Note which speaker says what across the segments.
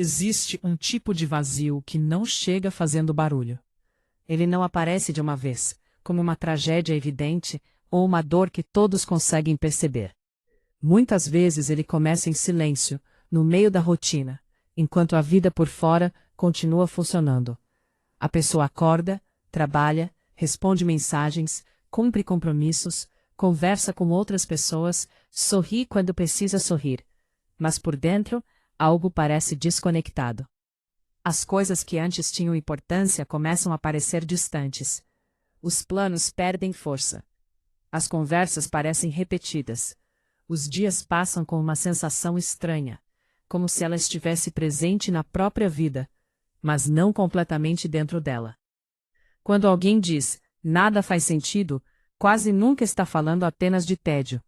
Speaker 1: Existe um tipo de vazio que não chega fazendo barulho. Ele não aparece de uma vez, como uma tragédia evidente ou uma dor que todos conseguem perceber. Muitas vezes ele começa em silêncio, no meio da rotina, enquanto a vida por fora continua funcionando. A pessoa acorda, trabalha, responde mensagens, cumpre compromissos, conversa com outras pessoas, sorri quando precisa sorrir. Mas por dentro, algo parece desconectado. As coisas que antes tinham importância começam a parecer distantes. Os planos perdem força. As conversas parecem repetidas. Os dias passam com uma sensação estranha, como se ela estivesse presente na própria vida, mas não completamente dentro dela. Quando alguém diz, nada faz sentido, quase nunca está falando apenas de tédio.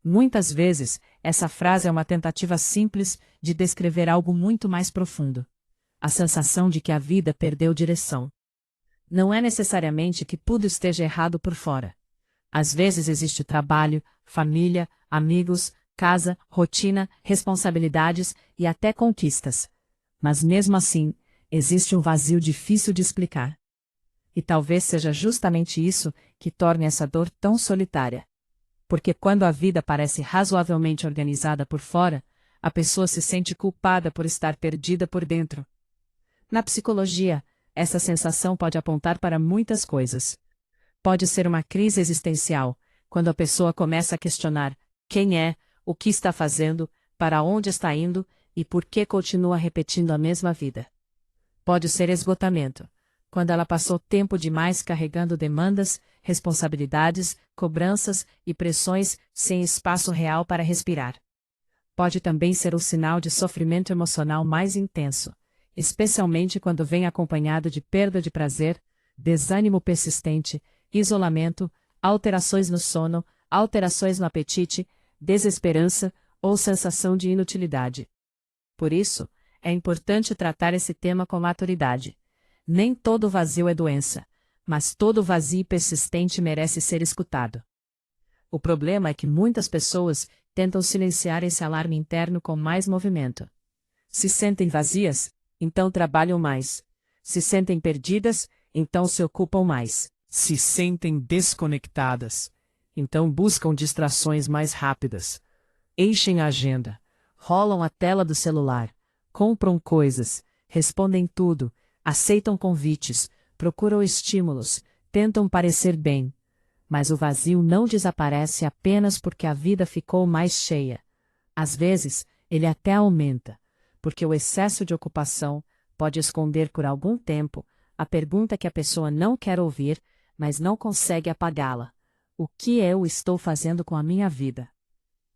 Speaker 1: Muitas vezes, essa frase é uma tentativa simples de descrever algo muito mais profundo. A sensação de que a vida perdeu direção. Não é necessariamente que tudo esteja errado por fora. Às vezes existe trabalho, família, amigos, casa, rotina, responsabilidades e até conquistas. Mas mesmo assim, existe um vazio difícil de explicar. E talvez seja justamente isso que torne essa dor tão solitária. Porque quando a vida parece razoavelmente organizada por fora, a pessoa se sente culpada por estar perdida por dentro. Na psicologia, essa sensação pode apontar para muitas coisas. Pode ser uma crise existencial, quando a pessoa começa a questionar quem é, o que está fazendo, para onde está indo e por que continua repetindo a mesma vida. Pode ser esgotamento, quando ela passou tempo demais carregando demandas, responsabilidades, cobranças e pressões sem espaço real para respirar. Pode também ser o sinal de sofrimento emocional mais intenso, especialmente quando vem acompanhado de perda de prazer, desânimo persistente, isolamento, alterações no sono, alterações no apetite, desesperança ou sensação de inutilidade. Por isso, é importante tratar esse tema com maturidade. Nem todo vazio é doença, mas todo vazio persistente merece ser escutado. O problema é que muitas pessoas tentam silenciar esse alarme interno com mais movimento. Se sentem vazias, então trabalham mais. Se sentem perdidas, então se ocupam mais. Se sentem desconectadas, então buscam distrações mais rápidas. Enchem a agenda, rolam a tela do celular, compram coisas, respondem tudo, aceitam convites, procuram estímulos, tentam parecer bem. Mas o vazio não desaparece apenas porque a vida ficou mais cheia. Às vezes, ele até aumenta, porque o excesso de ocupação pode esconder por algum tempo a pergunta que a pessoa não quer ouvir, mas não consegue apagá-la. O que eu estou fazendo com a minha vida?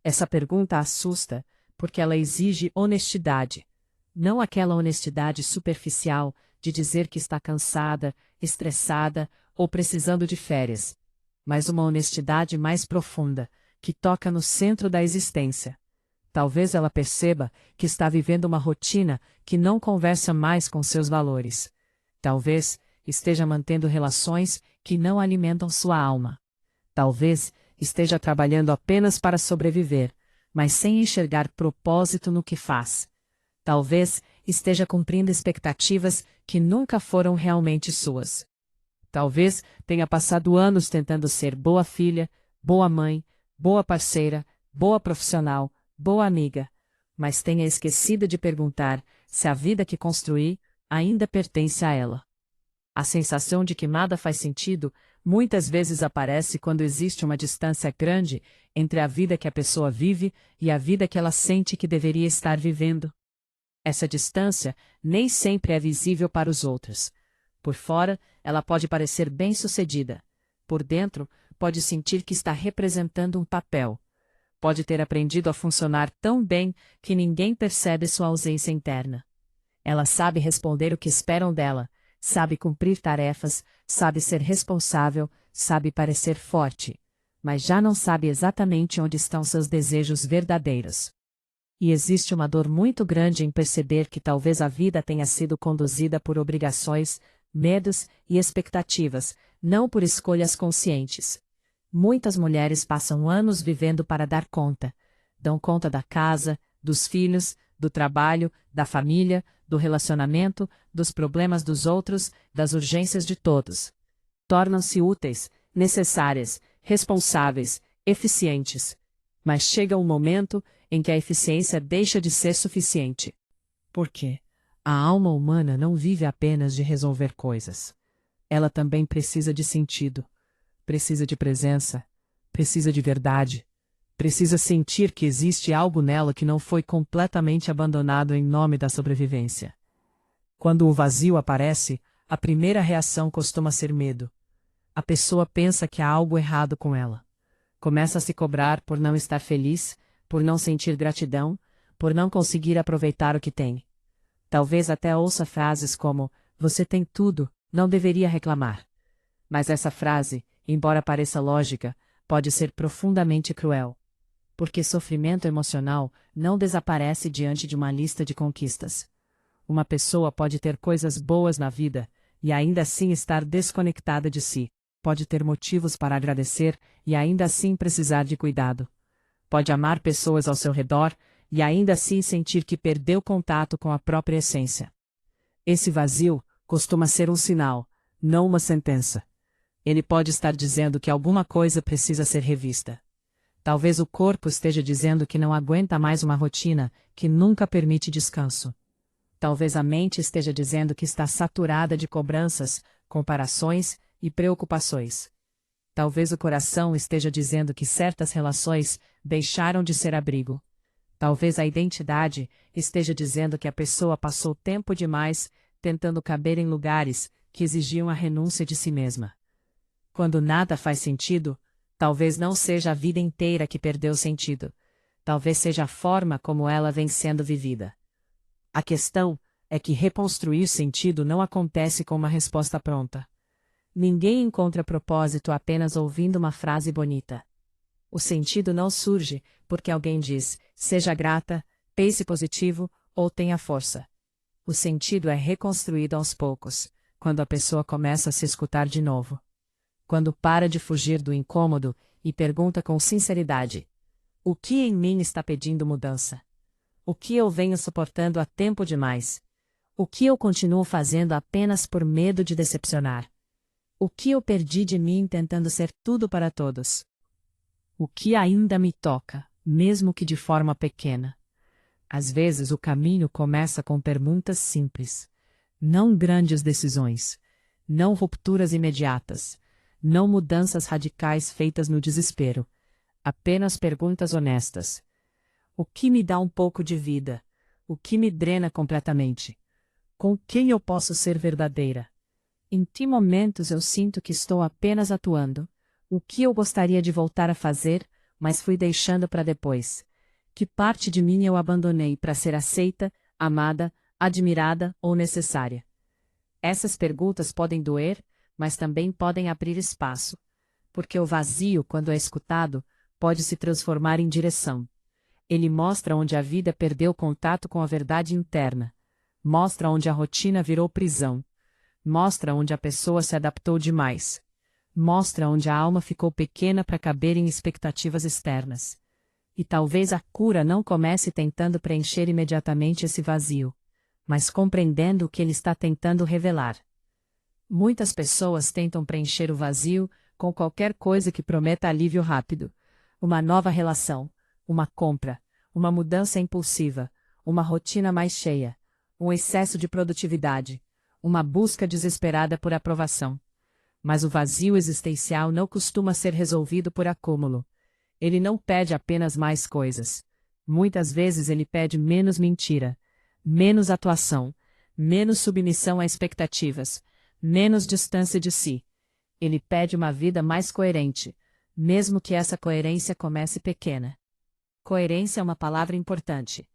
Speaker 1: Essa pergunta assusta, porque ela exige honestidade. Não aquela honestidade superficial de dizer que está cansada, estressada ou precisando de férias, mas uma honestidade mais profunda, que toca no centro da existência. Talvez ela perceba que está vivendo uma rotina que não conversa mais com seus valores. Talvez esteja mantendo relações que não alimentam sua alma. Talvez esteja trabalhando apenas para sobreviver, mas sem enxergar propósito no que faz. Talvez esteja cumprindo expectativas que nunca foram realmente suas. Talvez tenha passado anos tentando ser boa filha, boa mãe, boa parceira, boa profissional, boa amiga, mas tenha esquecido de perguntar se a vida que construí ainda pertence a ela. A sensação de que nada faz sentido muitas vezes aparece quando existe uma distância grande entre a vida que a pessoa vive e a vida que ela sente que deveria estar vivendo. Essa distância nem sempre é visível para os outros. Por fora, ela pode parecer bem-sucedida. Por dentro, pode sentir que está representando um papel. Pode ter aprendido a funcionar tão bem que ninguém percebe sua ausência interna. Ela sabe responder o que esperam dela, sabe cumprir tarefas, sabe ser responsável, sabe parecer forte, mas já não sabe exatamente onde estão seus desejos verdadeiros. E existe uma dor muito grande em perceber que talvez a vida tenha sido conduzida por obrigações, medos e expectativas, não por escolhas conscientes. Muitas mulheres passam anos vivendo para dar conta. Dão conta da casa, dos filhos, do trabalho, da família, do relacionamento, dos problemas dos outros, das urgências de todos. Tornam-se úteis, necessárias, responsáveis, eficientes. Mas chega um momento em que a eficiência deixa de ser suficiente. Por quê? A alma humana não vive apenas de resolver coisas. Ela também precisa de sentido, precisa de presença, precisa de verdade, precisa sentir que existe algo nela que não foi completamente abandonado em nome da sobrevivência. Quando o vazio aparece, a primeira reação costuma ser medo. A pessoa pensa que há algo errado com ela. Começa a se cobrar por não estar feliz, por não sentir gratidão, por não conseguir aproveitar o que tem. Talvez até ouça frases como: "Você tem tudo, não deveria reclamar." Mas essa frase, embora pareça lógica, pode ser profundamente cruel. Porque sofrimento emocional não desaparece diante de uma lista de conquistas. Uma pessoa pode ter coisas boas na vida e ainda assim estar desconectada de si. Pode ter motivos para agradecer e ainda assim precisar de cuidado. Pode amar pessoas ao seu redor e ainda assim sentir que perdeu contato com a própria essência. Esse vazio costuma ser um sinal, não uma sentença. Ele pode estar dizendo que alguma coisa precisa ser revista. Talvez o corpo esteja dizendo que não aguenta mais uma rotina que nunca permite descanso. Talvez a mente esteja dizendo que está saturada de cobranças, comparações e preocupações. Talvez o coração esteja dizendo que certas relações deixaram de ser abrigo. Talvez a identidade esteja dizendo que a pessoa passou tempo demais tentando caber em lugares que exigiam a renúncia de si mesma. Quando nada faz sentido, talvez não seja a vida inteira que perdeu sentido. Talvez seja a forma como ela vem sendo vivida. A questão é que reconstruir sentido não acontece com uma resposta pronta. Ninguém encontra propósito apenas ouvindo uma frase bonita. O sentido não surge porque alguém diz: "Seja grata, pense positivo" ou "tenha força". O sentido é reconstruído aos poucos, quando a pessoa começa a se escutar de novo. Quando para de fugir do incômodo e pergunta com sinceridade: "O que em mim está pedindo mudança? O que eu venho suportando há tempo demais? O que eu continuo fazendo apenas por medo de decepcionar? O que eu perdi de mim tentando ser tudo para todos? O que ainda me toca, mesmo que de forma pequena?" Às vezes o caminho começa com perguntas simples. Não grandes decisões. Não rupturas imediatas. Não mudanças radicais feitas no desespero. Apenas perguntas honestas. O que me dá um pouco de vida? O que me drena completamente? Com quem eu posso ser verdadeira? Em que momentos eu sinto que estou apenas atuando? O que eu gostaria de voltar a fazer, mas fui deixando para depois? Que parte de mim eu abandonei para ser aceita, amada, admirada ou necessária? Essas perguntas podem doer, mas também podem abrir espaço. Porque o vazio, quando é escutado, pode se transformar em direção. Ele mostra onde a vida perdeu contato com a verdade interna. Mostra onde a rotina virou prisão. Mostra onde a pessoa se adaptou demais. Mostra onde a alma ficou pequena para caber em expectativas externas. E talvez a cura não comece tentando preencher imediatamente esse vazio, mas compreendendo o que ele está tentando revelar. Muitas pessoas tentam preencher o vazio com qualquer coisa que prometa alívio rápido. Uma nova relação, uma compra, uma mudança impulsiva, uma rotina mais cheia, um excesso de produtividade, uma busca desesperada por aprovação. Mas o vazio existencial não costuma ser resolvido por acúmulo. Ele não pede apenas mais coisas. Muitas vezes ele pede menos mentira, menos atuação, menos submissão a expectativas, menos distância de si. Ele pede uma vida mais coerente, mesmo que essa coerência comece pequena. Coerência é uma palavra importante.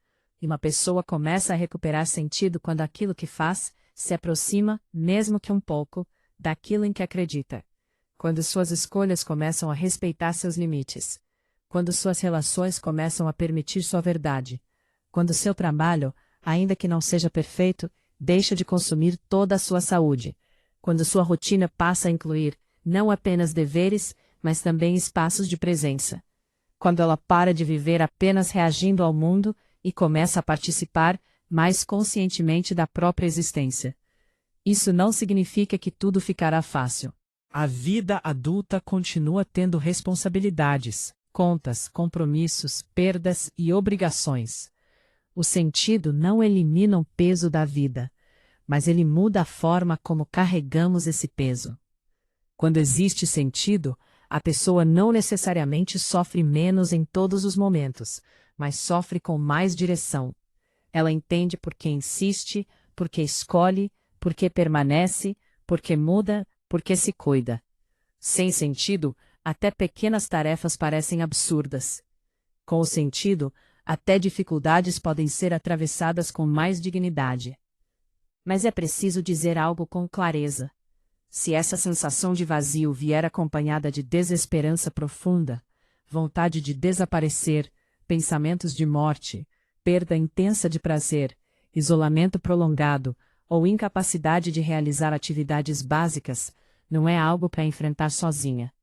Speaker 1: E uma pessoa começa a recuperar sentido quando aquilo que faz se aproxima, mesmo que um pouco, daquilo em que acredita. Quando suas escolhas começam a respeitar seus limites. Quando suas relações começam a permitir sua verdade. Quando seu trabalho, ainda que não seja perfeito, deixa de consumir toda a sua saúde. Quando sua rotina passa a incluir, não apenas deveres, mas também espaços de presença. Quando ela para de viver apenas reagindo ao mundo e começa a participar mais conscientemente da própria existência. Isso não significa que tudo ficará fácil. A vida adulta continua tendo responsabilidades, contas, compromissos, perdas e obrigações. O sentido não elimina o peso da vida, mas ele muda a forma como carregamos esse peso. Quando existe sentido, a pessoa não necessariamente sofre menos em todos os momentos, mas sofre com mais direção. Ela entende por que insiste, por que escolhe, por que permanece, por que muda, por que se cuida. Sem sentido, até pequenas tarefas parecem absurdas. Com o sentido, até dificuldades podem ser atravessadas com mais dignidade. Mas é preciso dizer algo com clareza. Se essa sensação de vazio vier acompanhada de desesperança profunda, vontade de desaparecer, pensamentos de morte, perda intensa de prazer, isolamento prolongado ou incapacidade de realizar atividades básicas, não é algo para enfrentar sozinha.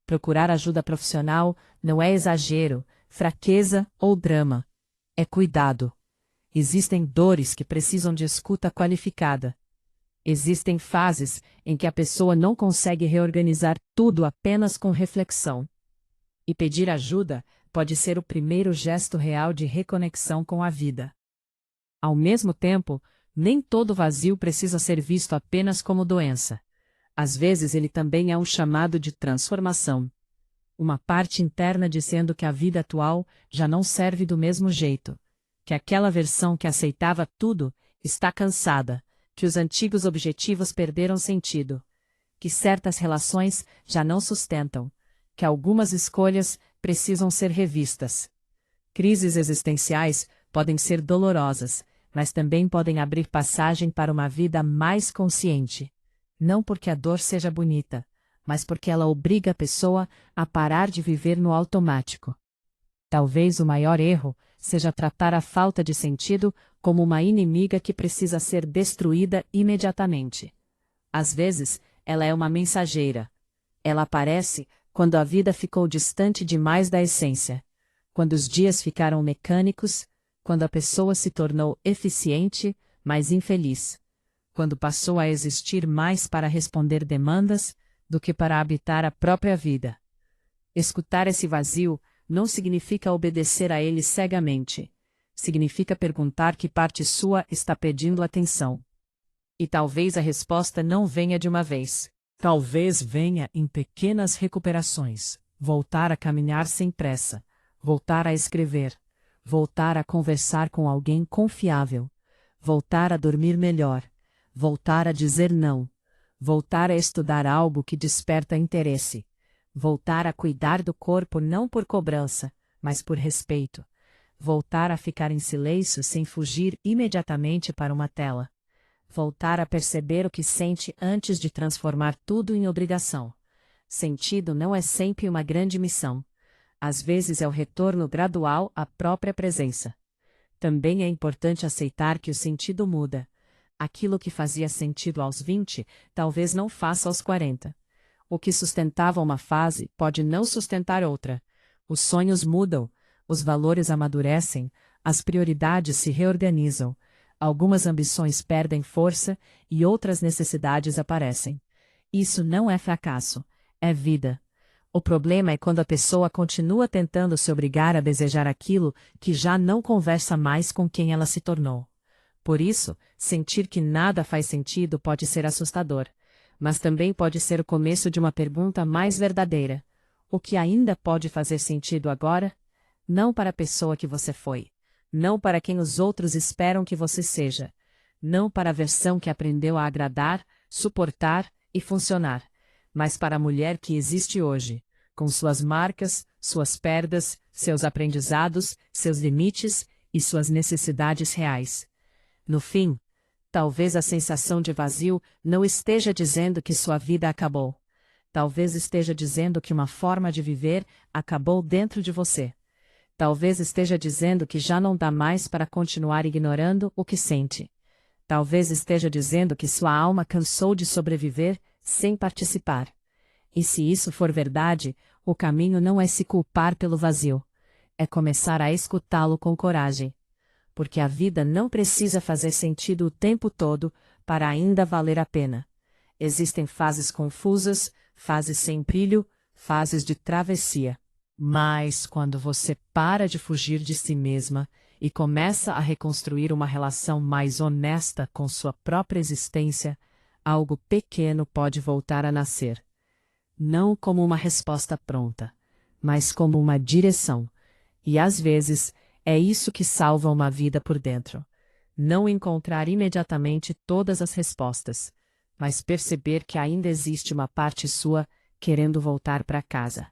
Speaker 1: Procurar ajuda profissional não é exagero, fraqueza ou drama. É cuidado. Existem dores que precisam de escuta qualificada. Existem fases em que a pessoa não consegue reorganizar tudo apenas com reflexão. E pedir ajuda pode ser o primeiro gesto real de reconexão com a vida. Ao mesmo tempo, nem todo vazio precisa ser visto apenas como doença. Às vezes ele também é um chamado de transformação. Uma parte interna dizendo que a vida atual já não serve do mesmo jeito, que aquela versão que aceitava tudo está cansada, que os antigos objetivos perderam sentido, que certas relações já não sustentam, que algumas escolhas precisam ser revistas. Crises existenciais podem ser dolorosas, mas também podem abrir passagem para uma vida mais consciente. Não porque a dor seja bonita, mas porque ela obriga a pessoa a parar de viver no automático. Talvez o maior erro seja tratar a falta de sentido como uma inimiga que precisa ser destruída imediatamente. Às vezes, ela é uma mensageira. Ela aparece quando a vida ficou distante demais da essência, quando os dias ficaram mecânicos, quando a pessoa se tornou eficiente, mas infeliz, quando passou a existir mais para responder demandas do que para habitar a própria vida. Escutar esse vazio não significa obedecer a ele cegamente. Significa perguntar que parte sua está pedindo atenção. E talvez a resposta não venha de uma vez. Talvez venha em pequenas recuperações. Voltar a caminhar sem pressa. Voltar a escrever. Voltar a conversar com alguém confiável. Voltar a dormir melhor. Voltar a dizer não. Voltar a estudar algo que desperta interesse. Voltar a cuidar do corpo não por cobrança, mas por respeito. Voltar a ficar em silêncio sem fugir imediatamente para uma tela. Voltar a perceber o que sente antes de transformar tudo em obrigação. Sentido não é sempre uma grande missão. Às vezes é o retorno gradual à própria presença. Também é importante aceitar que o sentido muda. Aquilo que fazia sentido aos 20, talvez não faça aos 40. O que sustentava uma fase pode não sustentar outra. Os sonhos mudam, os valores amadurecem, as prioridades se reorganizam, algumas ambições perdem força e outras necessidades aparecem. Isso não é fracasso, é vida. O problema é quando a pessoa continua tentando se obrigar a desejar aquilo que já não conversa mais com quem ela se tornou. Por isso, sentir que nada faz sentido pode ser assustador. Mas também pode ser o começo de uma pergunta mais verdadeira. O que ainda pode fazer sentido agora? Não para a pessoa que você foi. Não para quem os outros esperam que você seja. Não para a versão que aprendeu a agradar, suportar e funcionar. Mas para a mulher que existe hoje, com suas marcas, suas perdas, seus aprendizados, seus limites e suas necessidades reais. No fim, talvez a sensação de vazio não esteja dizendo que sua vida acabou. Talvez esteja dizendo que uma forma de viver acabou dentro de você. Talvez esteja dizendo que já não dá mais para continuar ignorando o que sente. Talvez esteja dizendo que sua alma cansou de sobreviver sem participar. E se isso for verdade, o caminho não é se culpar pelo vazio. É começar a escutá-lo com coragem. porque a vida não precisa fazer sentido o tempo todo para ainda valer a pena. Existem fases confusas, fases sem brilho, fases de travessia. Mas quando você para de fugir de si mesma e começa a reconstruir uma relação mais honesta com sua própria existência, algo pequeno pode voltar a nascer. Não como uma resposta pronta, mas como uma direção. E às vezes, é isso que salva uma vida por dentro. Não encontrar imediatamente todas as respostas, mas perceber que ainda existe uma parte sua querendo voltar para casa.